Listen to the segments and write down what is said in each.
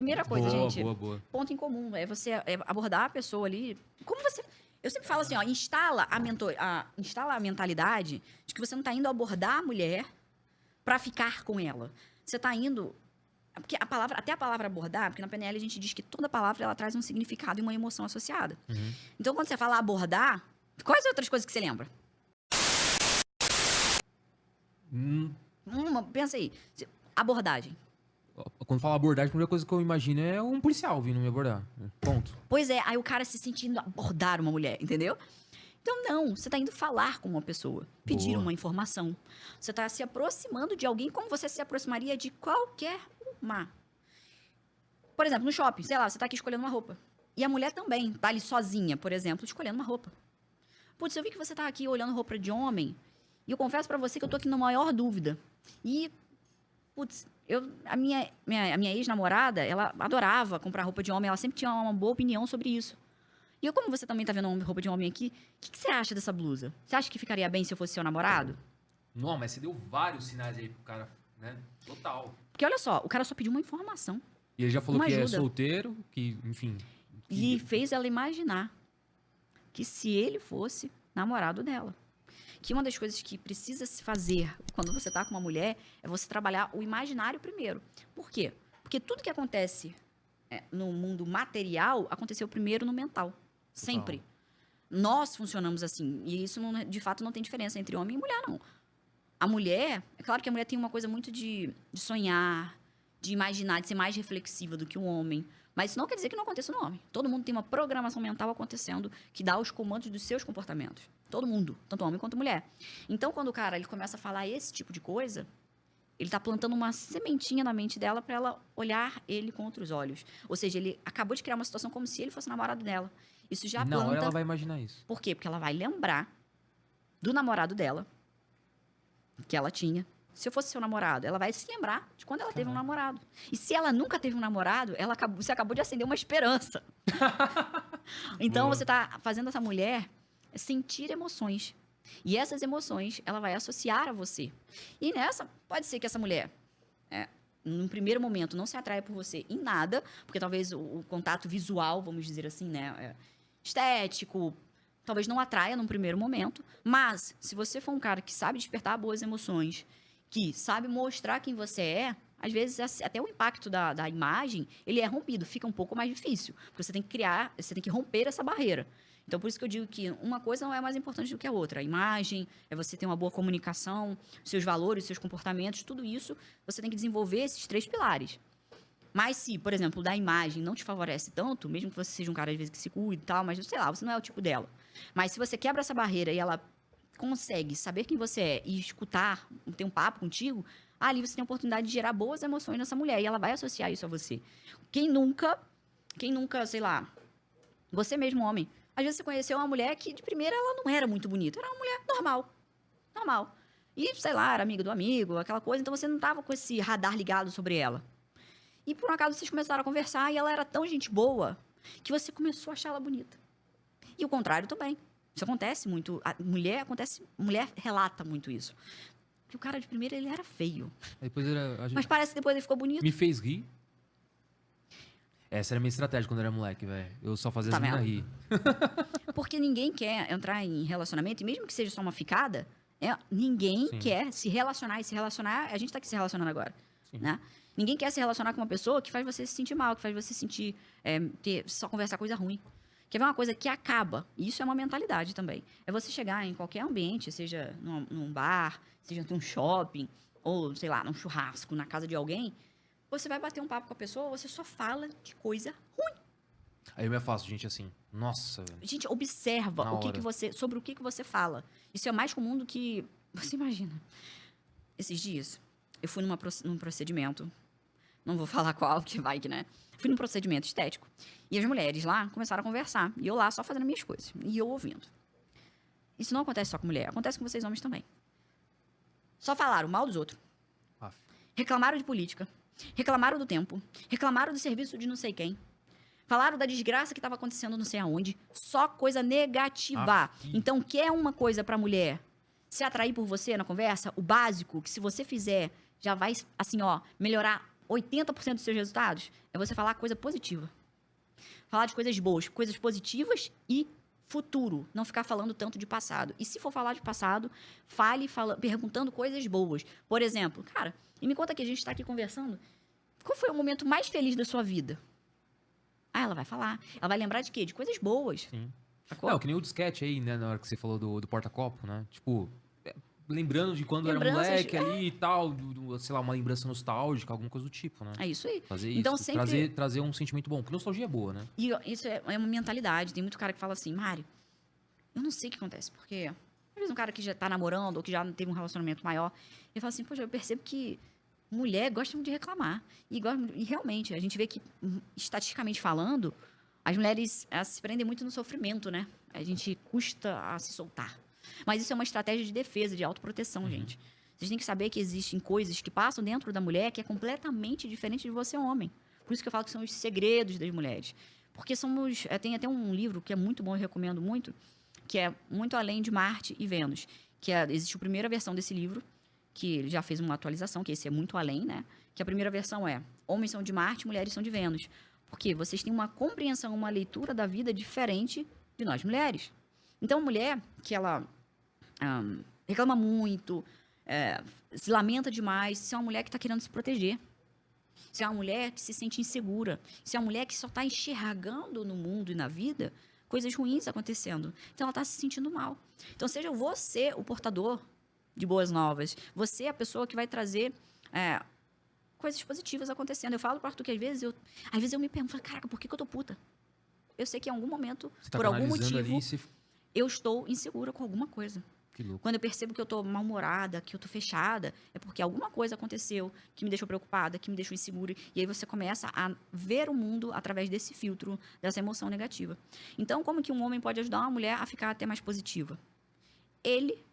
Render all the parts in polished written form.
Primeira coisa, Boa, gente. boa, boa. Ponto em comum. É você abordar a pessoa ali. Como você. Eu sempre falo assim, ó, instala a mentalidade de que você não tá indo abordar a mulher pra ficar com ela. Você tá indo. Porque até a palavra abordar, porque na PNL a gente diz que toda palavra ela traz um significado e uma emoção associada. Uhum. Então, quando você fala abordar, quais outras coisas que você lembra? Pensa aí. Abordagem. Quando fala abordagem, a primeira coisa que eu imagino é um policial vindo me abordar. Ponto. Pois é, aí o cara se sentindo abordar uma mulher, entendeu? Então, não, você está indo falar com uma pessoa, pedir Boa. uma informação. Você está se aproximando de alguém como você se aproximaria de qualquer uma. Por exemplo, no shopping, sei lá, você está aqui escolhendo uma roupa. E a mulher também está ali sozinha, por exemplo, escolhendo uma roupa. Putz, eu vi que você está aqui olhando roupa de homem, e eu confesso para você que eu tô aqui na maior dúvida. E, putz, a minha ex-namorada, ela adorava comprar roupa de homem, ela sempre tinha uma boa opinião sobre isso. E eu, como você também tá vendo uma roupa de homem aqui, o que você acha dessa blusa? Você acha que ficaria bem se eu fosse seu namorado? Não, mas você deu vários sinais aí pro cara, né? Total. Porque olha só, o cara só pediu uma informação. E ele já falou Uma que é ajuda. solteiro, que, enfim. E fez ela imaginar que se ele fosse namorado dela. Que uma das coisas que precisa se fazer quando você tá com uma mulher é você trabalhar o imaginário primeiro. Por quê? Porque tudo que acontece no mundo material aconteceu primeiro no mental. Sempre. Nós funcionamos assim. E isso, de fato, não tem diferença entre homem e mulher, não. A mulher... É claro que a mulher tem uma coisa muito de sonhar, de imaginar, de ser mais reflexiva do que um homem. Mas isso não quer dizer que não aconteça no homem. Todo mundo tem uma programação mental acontecendo que dá os comandos dos seus comportamentos. Todo mundo. Tanto homem quanto mulher. Então, quando o cara ele começa a falar esse tipo de coisa... Ele tá plantando uma sementinha na mente dela para ela olhar ele com outros olhos. Ou seja, ele acabou de criar uma situação como se ele fosse namorado dela. Isso já Na hora planta... ela vai imaginar isso. Por quê? Porque ela vai lembrar do namorado dela, que ela tinha. Se eu fosse seu namorado, ela vai se lembrar de quando ela teve um namorado. E se ela nunca teve um namorado, você acabou de acender uma esperança. Então, Boa. você tá fazendo essa mulher sentir emoções. E essas emoções, ela vai associar a você. E nessa, pode ser que essa mulher, num primeiro momento, não se atraia por você em nada, porque talvez o contato visual, vamos dizer assim, né, estético, talvez não atraia num primeiro momento. Mas, se você for um cara que sabe despertar boas emoções, que sabe mostrar quem você é, às vezes até o impacto da imagem, ele é rompido, fica um pouco mais difícil. Porque você tem que romper essa barreira. Então, por isso que eu digo que uma coisa não é mais importante do que a outra. A imagem, é você ter uma boa comunicação, seus valores, seus comportamentos, tudo isso, você tem que desenvolver esses 3 pilares. Mas se, por exemplo, da imagem não te favorece tanto, mesmo que você seja um cara, às vezes, que se cuide e tal, mas, sei lá, você não é o tipo dela. Mas se você quebra essa barreira e ela consegue saber quem você é e escutar, ter um papo contigo, ali você tem a oportunidade de gerar boas emoções nessa mulher e ela vai associar isso a você. Quem nunca, sei lá, você mesmo, homem, às vezes você conheceu uma mulher que, de primeira, ela não era muito bonita. Era uma mulher normal. Normal. E, sei lá, era amiga do amigo, aquela coisa. Então, você não tava com esse radar ligado sobre ela. E, por um acaso, vocês começaram a conversar e ela era tão gente boa que você começou a achar ela bonita. E o contrário também. Isso acontece muito. Mulher relata muito isso. Que o cara, de primeira, ele era feio. Depois Mas parece que depois ele ficou bonito. Me fez rir. Essa era a minha estratégia quando eu era moleque, velho. Eu só fazia Tá as meninas vendo? rir. Porque ninguém quer entrar em relacionamento, e mesmo que seja só uma ficada, ninguém Sim. quer se relacionar. E se relacionar, a gente tá aqui se relacionando agora, Sim. né? Ninguém quer se relacionar com uma pessoa que faz você se sentir mal, que faz você sentir, só conversar coisa ruim. Quer ver uma coisa que acaba? E isso é uma mentalidade também. É você chegar em qualquer ambiente, seja num bar, seja num shopping, ou, sei lá, num churrasco, na casa de alguém, você vai bater um papo com a pessoa, você só fala de coisa ruim. Aí eu me afasto, gente, assim. Nossa, velho. Gente, observa Na hora. sobre o que você fala. Isso é mais comum do que você imagina. Esses dias, eu fui num procedimento. Não vou falar qual, que vai que, né? Fui num procedimento estético. E as mulheres lá começaram a conversar. E eu lá só fazendo minhas coisas. E eu ouvindo. Isso não acontece só com mulher. Acontece com vocês homens também. Só falaram mal dos outros. Aff. Reclamaram de política. Reclamaram do tempo. Reclamaram do serviço de não sei quem. Falaram da desgraça que estava acontecendo não sei aonde. Só coisa negativa. Então, quer uma coisa pra mulher se atrair por você na conversa? O básico, que se você fizer, já vai, assim, ó, melhorar 80% dos seus resultados é você falar coisa positiva. Falar de coisas boas, coisas positivas e futuro. Não ficar falando tanto de passado. E se for falar de passado, perguntando coisas boas. Por exemplo, cara, e me conta que a gente está aqui conversando. Qual foi o momento mais feliz da sua vida? Ah, ela vai falar. Ela vai lembrar de quê? De coisas boas. Sim. Sacou? Não, que nem o disquete aí, né, na hora que você falou do porta-copo, né? Tipo, lembrando de quando era Lembranças, moleque ali e tal, sei lá, uma lembrança nostálgica, alguma coisa do tipo, né? É isso aí. Fazer Então, isso, sempre... trazer um sentimento bom, porque nostalgia é boa, né? E isso é uma mentalidade. Tem muito cara que fala assim, Mário, eu não sei o que acontece, porque às vezes um cara que já tá namorando ou que já teve um relacionamento maior, ele fala assim, poxa, eu percebo que mulher gosta muito de reclamar. E realmente, a gente vê que, estatisticamente falando, as mulheres elas se prendem muito no sofrimento, né? A gente custa a se soltar. Mas isso é uma estratégia de defesa, de autoproteção, gente. Vocês têm que saber que existem coisas que passam dentro da mulher que é completamente diferente de você, homem. Por isso que eu falo que são os segredos das mulheres. Porque somos... Tem até um livro que é muito bom, eu recomendo muito, que é Muito Além de Marte e Vênus. Existe a primeira versão desse livro, que ele já fez uma atualização, que esse é Muito Além, né? Que a primeira versão é Homens são de Marte, mulheres são de Vênus. Porque vocês têm uma compreensão, uma leitura da vida diferente de nós mulheres. Então, a mulher que ela reclama muito, se lamenta demais, se é uma mulher que está querendo se proteger. Se é uma mulher que se sente insegura. Se é uma mulher que só está enxergando no mundo e na vida coisas ruins acontecendo. Então, ela está se sentindo mal. Então, seja você o portador de boas novas. Você é a pessoa que vai trazer coisas positivas acontecendo. Eu falo para o Arthur que às vezes eu me pergunto, caraca, por que eu tô puta? Eu sei que em algum momento, Você tá por algum canalizando motivo, ali, você... eu estou insegura com alguma coisa. Que louco. Quando eu percebo que eu tô mal-humorada, que eu tô fechada, é porque alguma coisa aconteceu que me deixou preocupada, que me deixou insegura. E aí você começa a ver o mundo através desse filtro, dessa emoção negativa. Então, como que um homem pode ajudar uma mulher a ficar até mais positiva? Ele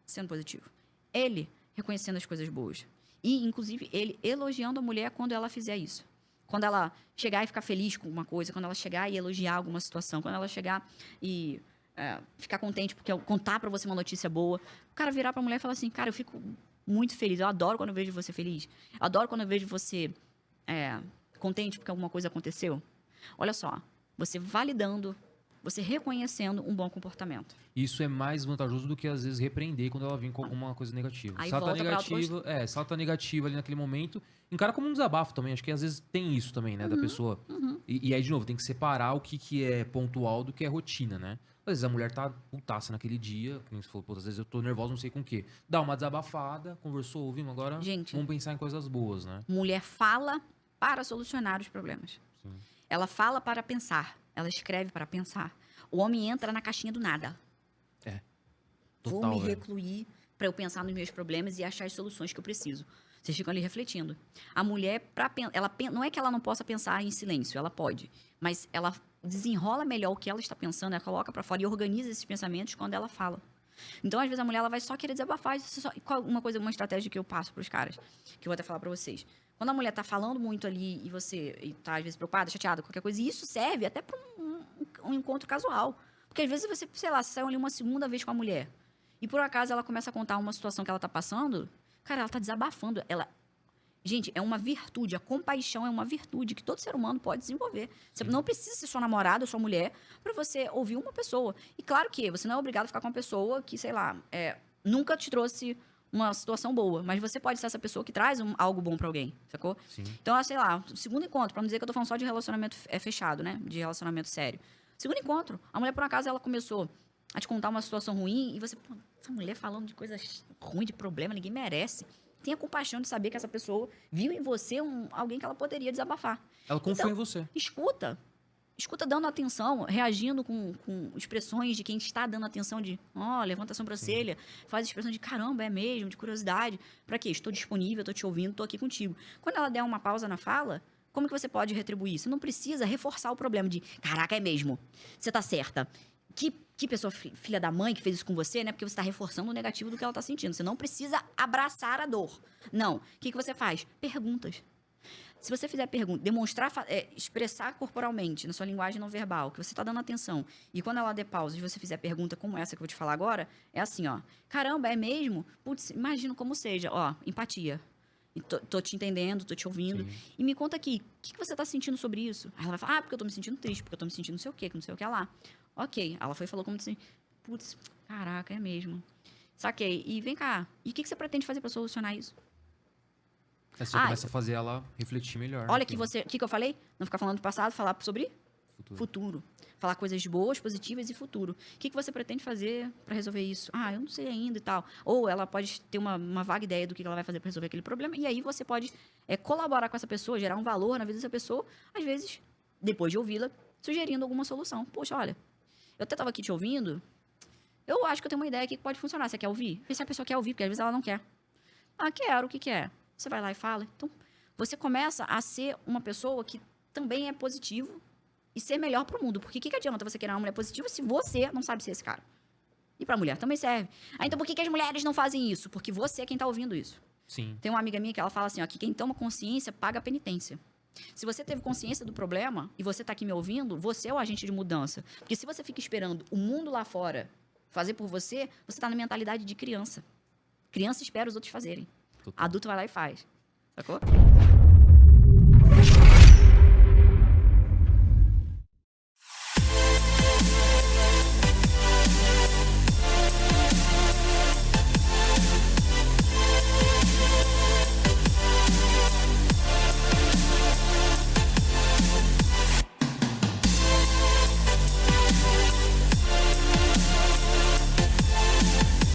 sendo positivo. Ele reconhecendo as coisas boas. E, inclusive, ele elogiando a mulher quando ela fizer isso. Quando ela chegar e ficar feliz com alguma coisa, quando ela chegar e elogiar alguma situação, quando ela chegar e ficar contente porque eu contar pra você uma notícia boa, o cara virar pra mulher e falar assim, cara, eu fico muito feliz, eu adoro quando eu vejo você feliz, eu adoro quando eu vejo você contente porque alguma coisa aconteceu. Olha só, você validando, você reconhecendo um bom comportamento. Isso é mais vantajoso do que, às vezes, repreender quando ela vem com alguma coisa negativa. Aí Se ela tá volta pra negativa, se ela tá negativa ali naquele momento, encara como um desabafo também. Acho que, às vezes, tem isso também, né, da pessoa. E aí, de novo, tem que separar o que é pontual do que é rotina, né? Às vezes a mulher tá putaça naquele dia, como você falou, às vezes eu tô nervosa, não sei com o quê. Dá uma desabafada, conversou, ouvimos, agora Gente, vamos pensar em coisas boas, né? mulher fala para solucionar os problemas. Sim. Ela fala para pensar, ela escreve para pensar. O homem entra na caixinha do nada. Total, Vou me velho. recluir para eu pensar nos meus problemas e achar as soluções que eu preciso. Vocês ficam ali refletindo. A mulher, não é que ela não possa pensar em silêncio, ela pode. Mas ela desenrola melhor o que ela está pensando, ela coloca para fora e organiza esses pensamentos quando ela fala. Então, às vezes, a mulher ela vai só querer desabafar. Uma estratégia que eu passo para os caras, que eu vou até falar para vocês. Quando a mulher tá falando muito ali e você tá, às vezes, preocupada, chateada, qualquer coisa, e isso serve até para um encontro casual. Porque, às vezes, você, sei lá, você saiu ali uma segunda vez com a mulher. E, por acaso, ela começa a contar uma situação que ela tá passando. Cara, ela tá desabafando. Gente, é uma virtude. A compaixão é uma virtude que todo ser humano pode desenvolver. Você não precisa ser sua namorada ou sua mulher para você ouvir uma pessoa. E, claro que você não é obrigado a ficar com uma pessoa que, sei lá, nunca te trouxe uma situação boa. Mas você pode ser essa pessoa que traz algo bom para alguém, sacou? Sim. Então, sei lá, segundo encontro, para não dizer que eu tô falando só de relacionamento fechado, né? De relacionamento sério. Segundo encontro, a mulher, por acaso, ela começou a te contar uma situação ruim e você, pô, essa mulher falando de coisas ruins, de problema, ninguém merece. Tenha compaixão de saber que essa pessoa viu em você alguém que ela poderia desabafar. Ela confiou Então, em você. Escuta dando atenção, reagindo com expressões de quem está dando atenção de, levanta a sobrancelha, faz expressão de caramba, é mesmo, de curiosidade. Pra quê? Estou disponível, estou te ouvindo, estou aqui contigo. Quando ela der uma pausa na fala, como que você pode retribuir? Você não precisa reforçar o problema de, caraca, é mesmo, você tá certa. Que pessoa filha da mãe que fez isso com você, né? Porque você está reforçando o negativo do que ela está sentindo. Você não precisa abraçar a dor. Não. O que você faz? Perguntas. Se você fizer pergunta, demonstrar, expressar corporalmente, na sua linguagem não verbal, que você está dando atenção, e quando ela der pausa e você fizer pergunta como essa que eu vou te falar agora, é assim, ó. Caramba, é mesmo? Putz, imagino como seja. Ó, empatia. E tô te entendendo, tô te ouvindo. Sim. E me conta aqui, o que você tá sentindo sobre isso? Aí ela vai falar, porque eu tô me sentindo triste, porque eu tô me sentindo não sei o quê, que não sei o que lá. Ok, ela foi e falou como assim, putz, caraca, é mesmo. Saquei. E vem cá, e o que você pretende fazer pra solucionar isso? Aí você já começa a fazer ela refletir melhor. Olha naquilo. o que eu falei? Não ficar falando do passado, falar sobre futuro. Falar coisas boas, positivas e futuro. O que você pretende fazer para resolver isso? Ah, eu não sei ainda e tal. Ou ela pode ter uma vaga ideia do que ela vai fazer para resolver aquele problema. E aí você pode colaborar com essa pessoa, gerar um valor na vida dessa pessoa. Às vezes, depois de ouvi-la, sugerindo alguma solução. Poxa, olha, eu até estava aqui te ouvindo. Eu acho que eu tenho uma ideia aqui que pode funcionar. Você quer ouvir? Vê se a pessoa quer ouvir, porque às vezes ela não quer. Ah, quero. O que é? Você vai lá e fala. Então, você começa a ser uma pessoa que também é positivo e ser melhor pro mundo. Porque o que adianta você querer uma mulher positiva se você não sabe ser esse cara? E pra mulher também serve. Ah, então por que as mulheres não fazem isso? Porque você é quem tá ouvindo isso. Sim. Tem uma amiga minha que ela fala assim, ó, que quem toma consciência paga a penitência. Se você teve consciência do problema e você tá aqui me ouvindo, você é o agente de mudança. Porque se você fica esperando o mundo lá fora fazer por você, você tá na mentalidade de criança. Criança espera os outros fazerem. Total. Adulto vai lá e faz. Sacou?